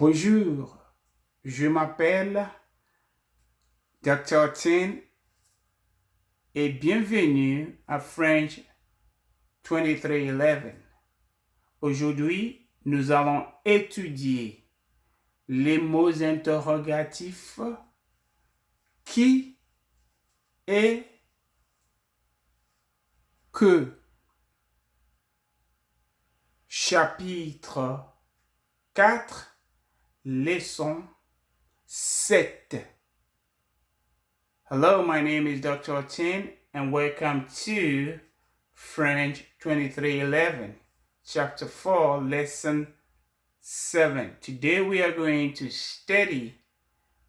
Bonjour, je m'appelle Dr. Tin et bienvenue à French 2311. Aujourd'hui, nous allons étudier les mots interrogatifs qui et que. Chapitre 4, leçon 7. Hello, my name is Dr. Tin and welcome to French 2311, Chapter 4, Lesson 7. Today we are going to study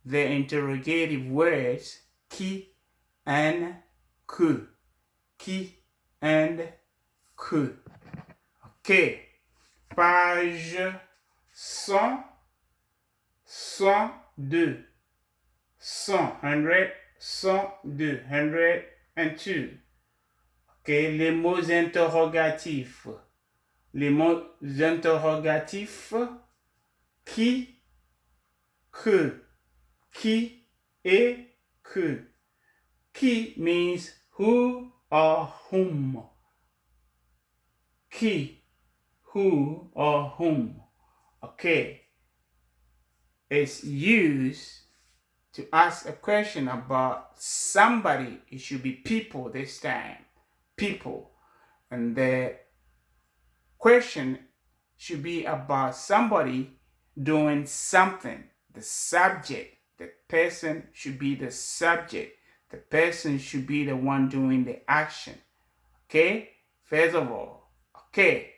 the interrogative words qui and que. Qui and que. Ok. Page 100, 102. 100, 102, 102. Ok, les mots interrogatifs. Les mots interrogatifs qui, que. Qui et que. Qui means who or whom. Qui, who or whom. Okay. It's used to ask a question about somebody. It should be people this time. People. And the question should be about somebody doing something. The subject. The person should be the subject. The person should be the one doing the action. Okay? First of all. Okay.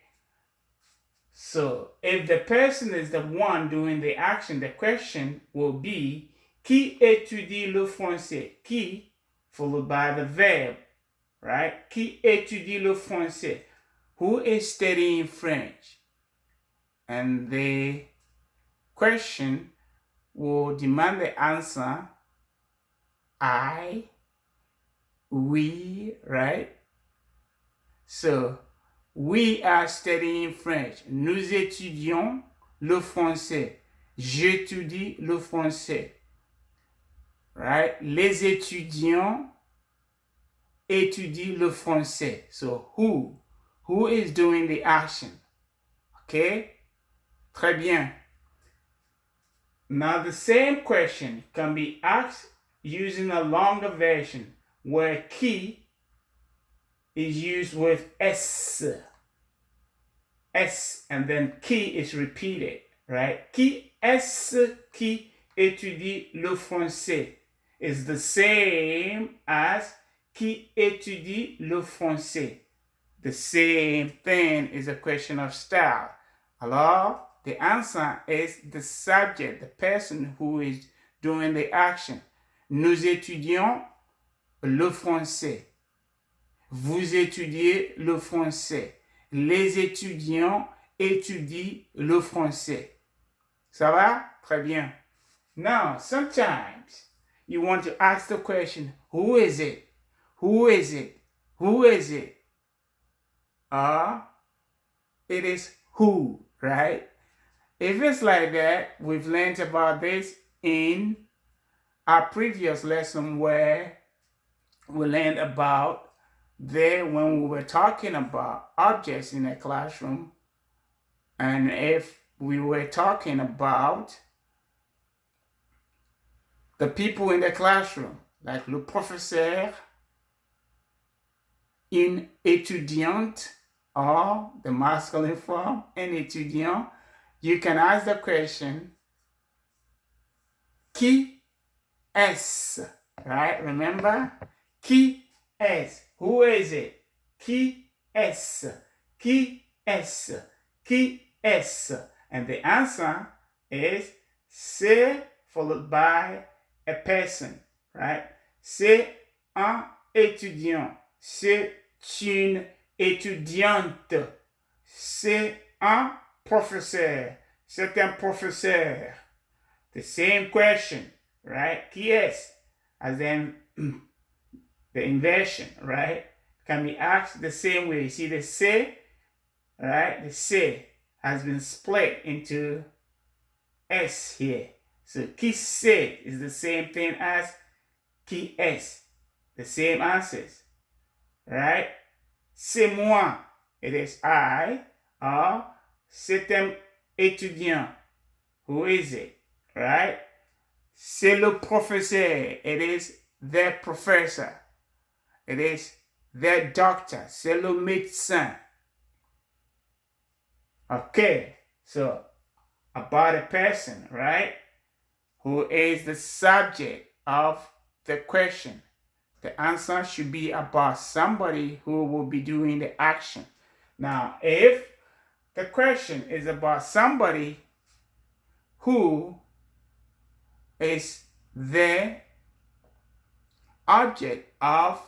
So, if the person is the one doing the action, the question will be qui étudie le français? Qui, followed by the verb, right? Qui étudie le français? Who is studying French? And the question will demand the answer I, we, right? So, we are studying French. Nous étudions le français. J'étudie le français. Right? Les étudiants étudient le français. So, who? Who is doing the action? Okay? Très bien. Now, the same question can be asked using a longer version where qui is used with S. S, and then qui is repeated, right? Qui est-ce qui étudie le français is the same as qui étudie le français. The same thing is a question of style. Alors, the answer is the subject, the person who is doing the action. Nous étudions le français. Vous étudiez le français. Les étudiants étudient le français. Ça va? Très bien. Now, sometimes you want to ask the question, who is it? Who is it? Who is it? It is who, right? If it's like that, we've learned about this in our previous lesson where we learned about when we were talking about objects in a classroom, and if we were talking about the people in the classroom, like le professeur, une étudiante, or the masculine form, un étudiant, you can ask the question, qui est-ce? Right? Remember? Qui est-ce? Who is it? Qui est-ce? Qui est-ce? Qui est-ce? And the answer is c'est followed by a person, right? C'est un étudiant. C'est une étudiante. C'est un professeur. C'est un professeur. The same question, right? Qui est-ce? As in the inversion, right? Can be asked the same way. You see the c'est, right? The c'est has been split into S here. So qui c'est is the same thing as qui est. The same answers. Right? C'est moi. It is I. Or c'est un étudiant. Who is it? Right? C'est le professeur. It is the professor. It is the doctor. C'est le médecin. Okay. So about a person, right? Who is the subject of the question. The answer should be about somebody who will be doing the action. Now, if the question is about somebody who is the object of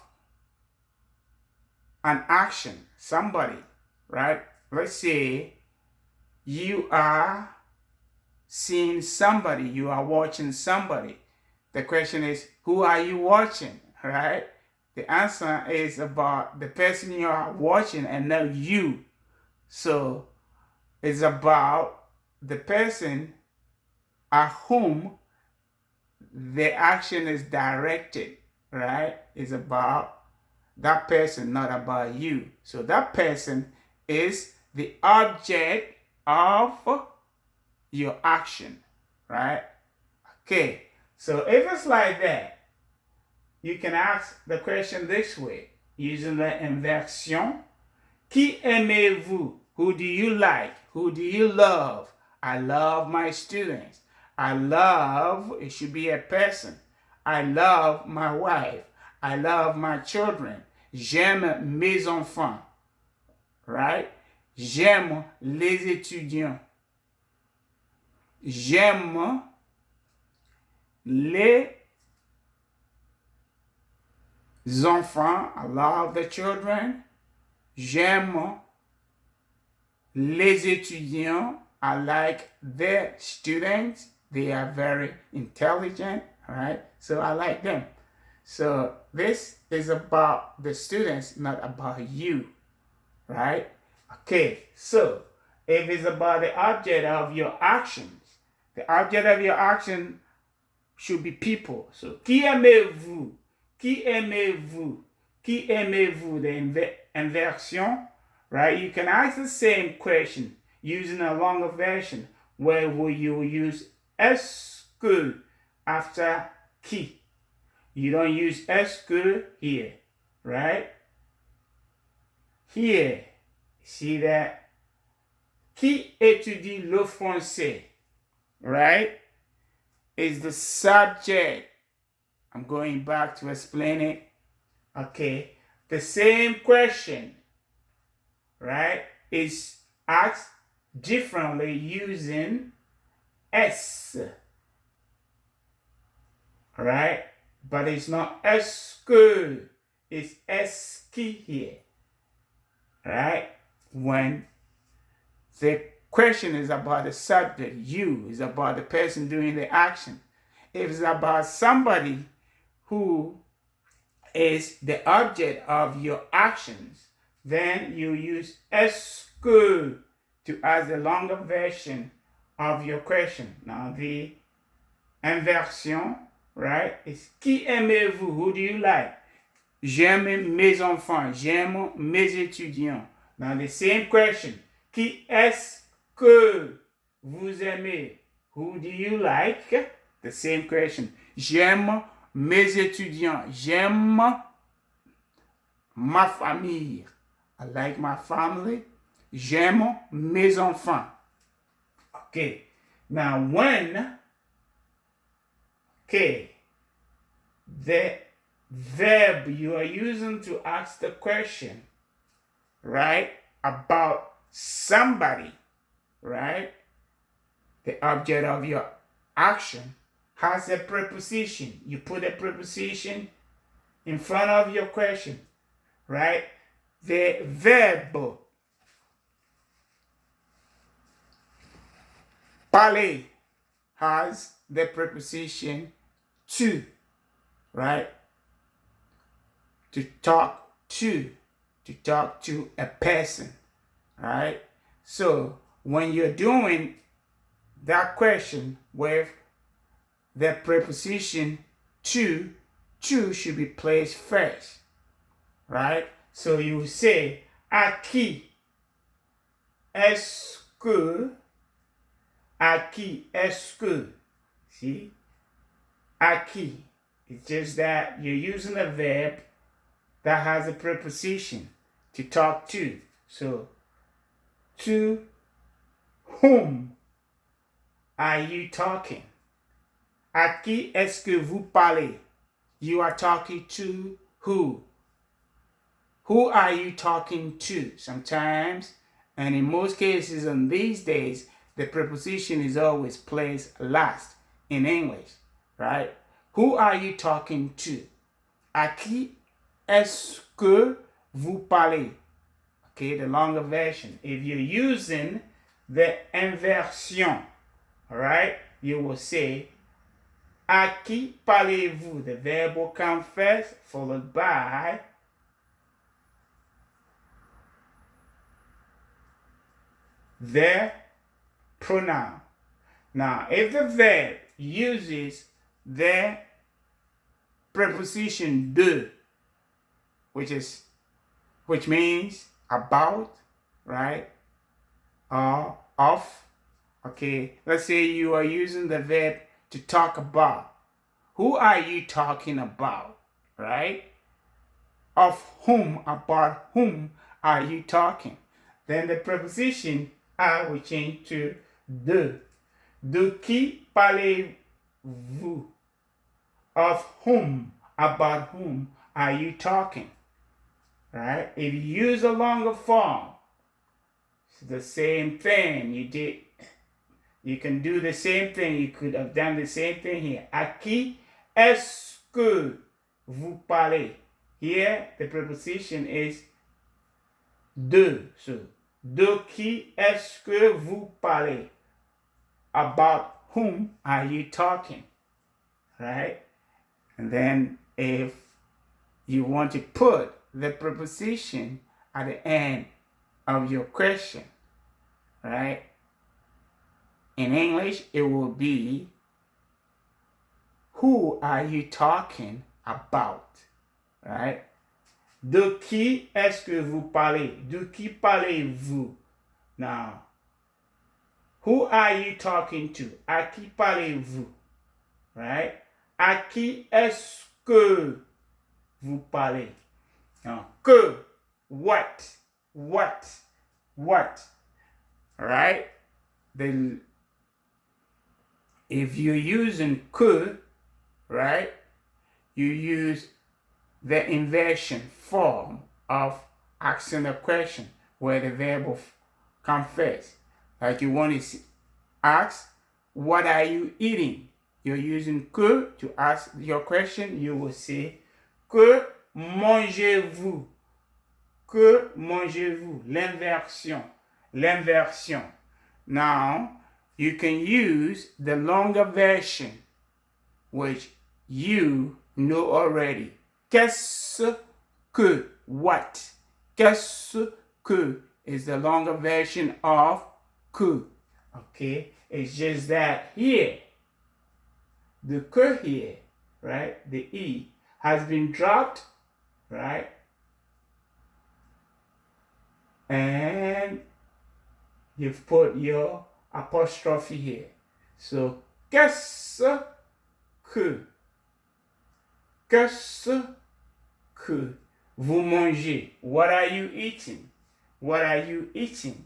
an action, somebody, right? Let's say you are seeing somebody, you are watching somebody. The question is, who are you watching, right? The answer is about the person you are watching and not you. So it's about the person at whom the action is directed, right? It's about that person, not about you. So that person is the object of your action, right? Okay, so if it's like that, you can ask the question this way, using the inversion. Qui aimez-vous? Who do you like? Who do you love? I love my students. I love, it should be a person. I love my wife. I love my children. J'aime mes enfants. Right? J'aime les étudiants. J'aime les enfants. I love the children. J'aime les étudiants. I like the students. They are very intelligent, right? So I like them. So this is about the students, not about you, right? Okay, so if it's about the object of your actions, the object of your action should be people. So, qui aimez-vous? Qui aimez-vous? Qui aimez-vous? The inversion, right? You can ask the same question using a longer version where will you use est-ce que after qui. You don't use est-ce que here, right? Here, see that? Qui étudie le français, right? Is the subject. I'm going back to explain it. Okay, the same question, right, is asked differently using S, right? But it's not est-ce que, it's est-ce qui here, right? When the question is about the subject, you, is about the person doing the action. If it's about somebody who is the object of your actions, then you use est-ce que to ask the longer version of your question. Now the inversion, right, is qui aimez-vous? Who do you like? J'aime mes enfants. J'aime mes étudiants. Now the same question. Qui est-ce que vous aimez? Who do you like? The same question. J'aime mes étudiants. J'aime ma famille. I like my family. J'aime mes enfants. Okay. Now when, okay, the verb you are using to ask the question, right, about somebody, right, the object of your action has a preposition. You put a preposition in front of your question, right? The verb parler has the preposition to, right? To talk to a person, right? So when you're doing that question with the preposition to should be placed first, right? So you say, à qui est-ce que, à qui est-ce que, see? À qui. It's just that you're using a verb that has a preposition to talk to. So, to whom are you talking? À qui est-ce que vous parlez? You are talking to who? Who are you talking to? Sometimes, and in most cases in these days, the preposition is always placed last in English, right? Who are you talking to? À qui est-ce que vous parlez? Okay, the longer version. If you're using the inversion, all right, you will say, à qui parlez-vous? The verb will come first, followed by the pronoun. Now, if the verb uses the preposition de, which means about, right? Or of. Okay, let's say you are using the verb to talk about. Who are you talking about, right? Of whom, about whom are you talking? Then the preposition à will change to de. De qui parlez-vous? Of whom, about whom are you talking? Right? If you use a longer form, it's the same thing you did. You can do the same thing. You could have done the same thing here. À qui est-ce que vous parlez? Here, the preposition is de. So, de qui est-ce que vous parlez? About whom are you talking? Right? And then if you want to put the preposition at the end of your question, right? In English, it will be, who are you talking about? Right? De qui est-ce que vous parlez? De qui parlez-vous? Now, who are you talking to? À qui parlez-vous? Right? À qui est-ce que vous parlez? Now, que, what? Right? If you're using que, right, you use the inversion form of asking a question where the verb will come first. Like you want to ask, what are you eating? You're using que to ask your question. You will say, que mangez-vous? Que mangez-vous? L'inversion. Now, you can use the longer version, which you know already. Qu'est-ce que? What? Qu'est-ce que is the longer version of que. Okay? It's just that here, the que here, right? The E has been dropped, right? And you've put your apostrophe here. So, qu'est-ce que? Qu'est-ce que vous mangez? What are you eating? What are you eating?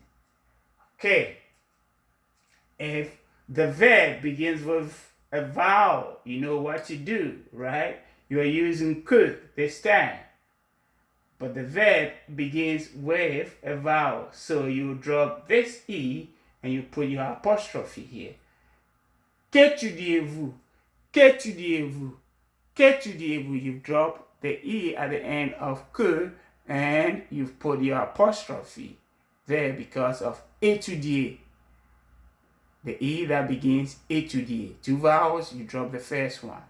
Okay. If the verb begins with a vowel, you know what to do, right? You are using que this time. But the verb begins with a vowel. So you drop this E and you put your apostrophe here. Qu'étudiez-vous? Qu'étudiez-vous? Qu'étudiez-vous? You've dropped the E at the end of que and you've put your apostrophe there because of étudier. The E that begins étudier. Two vowels, you drop the first one.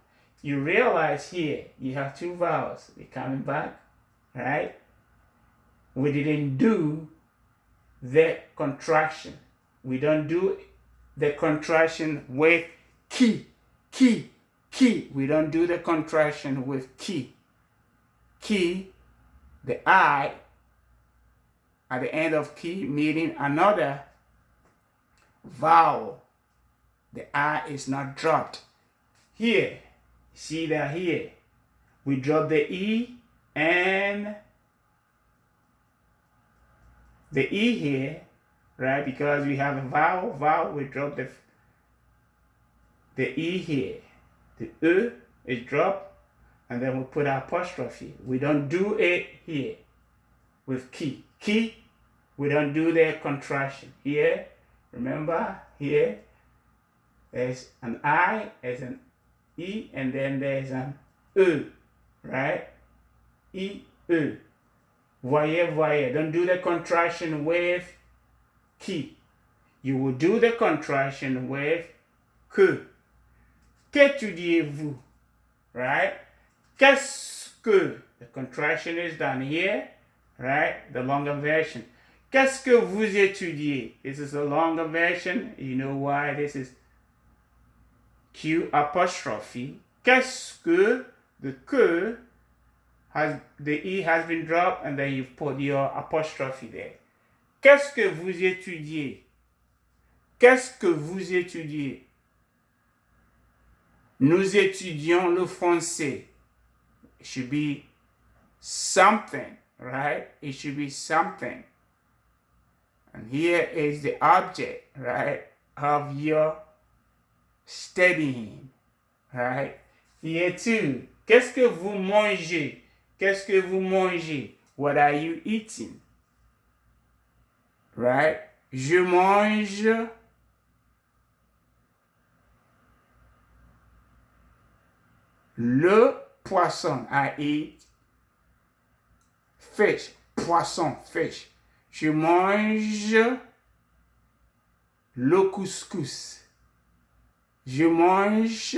You realize here you have two vowels. They're coming back, right? We didn't do the contraction. We don't do the contraction with ki, ki, ki. We don't do the contraction with ki. Ki, the I at the end of ki, meaning another vowel. The I is not dropped. Here, see that here, we drop the E and the E here, right? Because we have a vowel, we drop the E here. The E is dropped, and then we put our apostrophe. We don't do it here with ki. Ki, we don't do the contraction. Here, remember, here, there's an I, there's an E, and then there's an E, right? E, E. Voyez, voyez. Don't do the contraction with ki. You will do the contraction with que. Qu'étudiez-vous? Right? Qu'est-ce que? The contraction is done here, right? The longer version. Qu'est-ce que vous étudiez? This is a longer version. You know why this is Q apostrophe. Qu'est-ce que? The que has, the E has been dropped, and then you've put your apostrophe there. Qu'est-ce que vous étudiez? Qu'est-ce que vous étudiez? Nous étudions le français. It should be something, right? It should be something. And here is the object, right, of your studying, right? Here too. Qu'est-ce que vous mangez? Qu'est-ce que vous mangez? What are you eating? Right? Je mange le poisson. I eat fish. Poisson, fish. Je mange le couscous. Je mange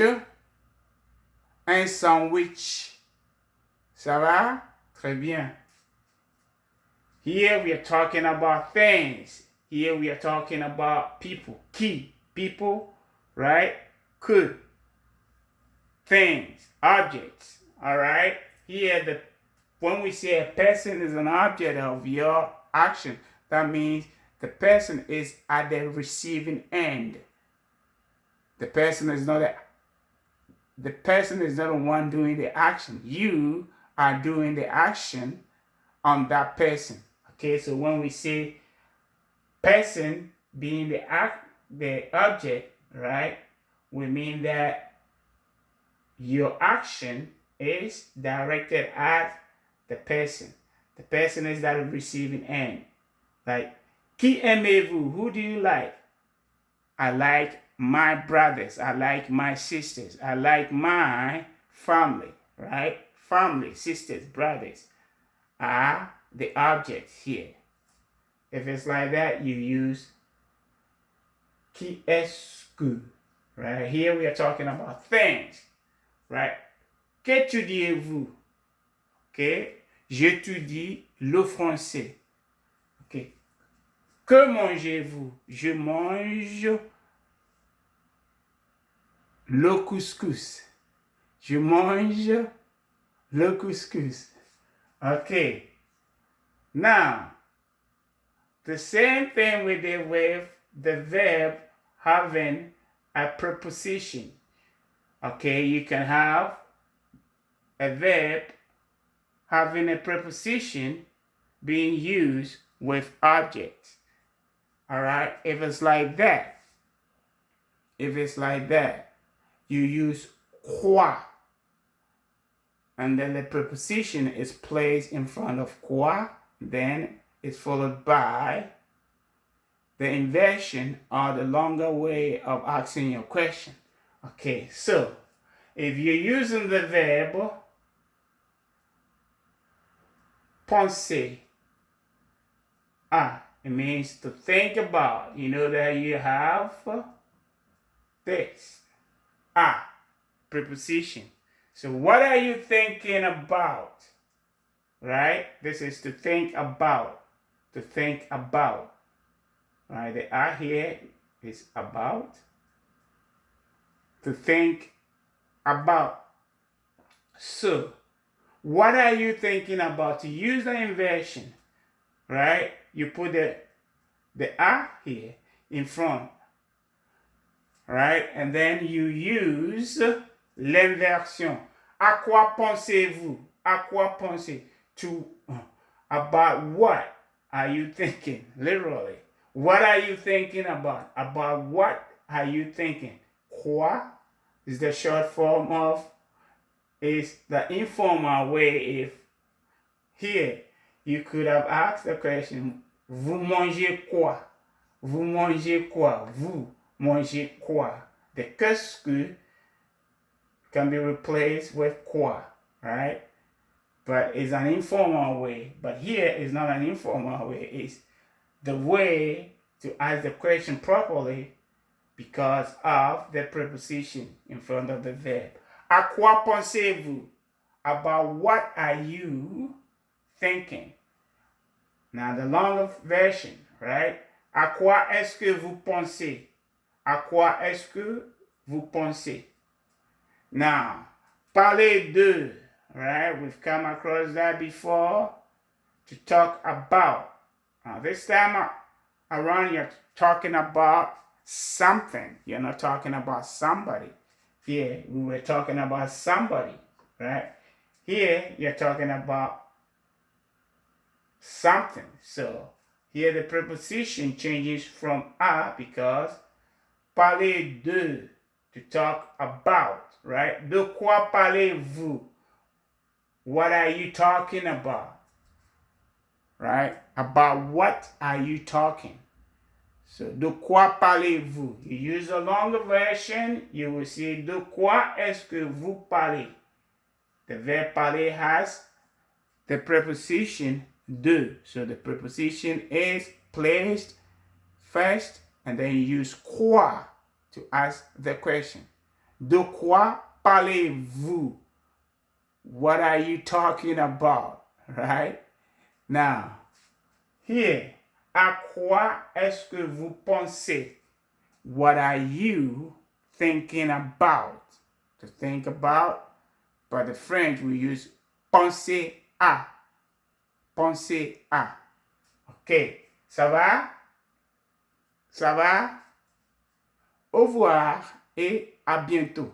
un sandwich. Ça va? Très bien. Here we are talking about things. Here we are talking about people. Qui, people, right? Que, things, objects, all right? Here, when we say a person is an object of your action, that means the person is at the receiving end. The person is not the one doing the action. You are doing the action on that person. Okay, so when we say person being the object, right, we mean that your action is directed at the person. The person is that receiving end. Like, qui aimez-vous? Who do you like? I like my brothers. I like my sisters. I like my family, right? Family, sisters, brothers are the objects here. If it's like that, you use qui est-ce que, right? Here we are talking about things, right? Qu'étudiez-vous? Okay? J'étudie le français. Okay. Que mangez-vous? Je mange le couscous. Je mange le couscous. Okay. Now, the same thing we did with the verb having a preposition. Okay, you can have a verb having a preposition being used with objects. All right, if it's like that, you use quoi, and then the preposition is placed in front of quoi, then it's followed by the inversion or the longer way of asking your question. Okay, so if you're using the verb penser, it means to think about. You know that you have this preposition. So what are you thinking about? Right? This is to think about. To think about. Right? The here is about. To think about. So, what are you thinking about? To use the inversion, right? You put the a here in front, right? And then you use l'inversion. À quoi pensez-vous? À quoi pensez? To about what are you thinking? Literally. What are you thinking about? About what are you thinking? Quoi is the short form of, is the informal way. If here you could have asked the question, vous mangez quoi? Vous mangez quoi? Vous mangez quoi? The qu'est-ce que can be replaced with quoi, right? But it's an informal way. But here is not an informal way. It's the way to ask the question properly because of the preposition in front of the verb. À quoi pensez-vous? About what are you thinking? Now the longer version, right? À quoi est-ce que vous pensez? À quoi est-ce que vous pensez? Now, parler de, right? We've come across that before. To talk about. Now, this time around, you're talking about something. You're not talking about somebody. Here, we were talking about somebody, right? Here, you're talking about something. So, here the preposition changes from a because parler de, to talk about, right? De quoi parlez-vous? What are you talking about? Right? About what are you talking? So, de quoi parlez-vous? You use a longer version, you will say, de quoi est-ce que vous parlez? The verb parler has the preposition de. So, the preposition is placed first, and then you use quoi to ask the question. De quoi parlez-vous? What are you talking about? Right? Now, here, à quoi est-ce que vous pensez? What are you thinking about? To think about, but the French we use penser à. Penser à. OK. Ça va? Ça va? Au revoir et à bientôt.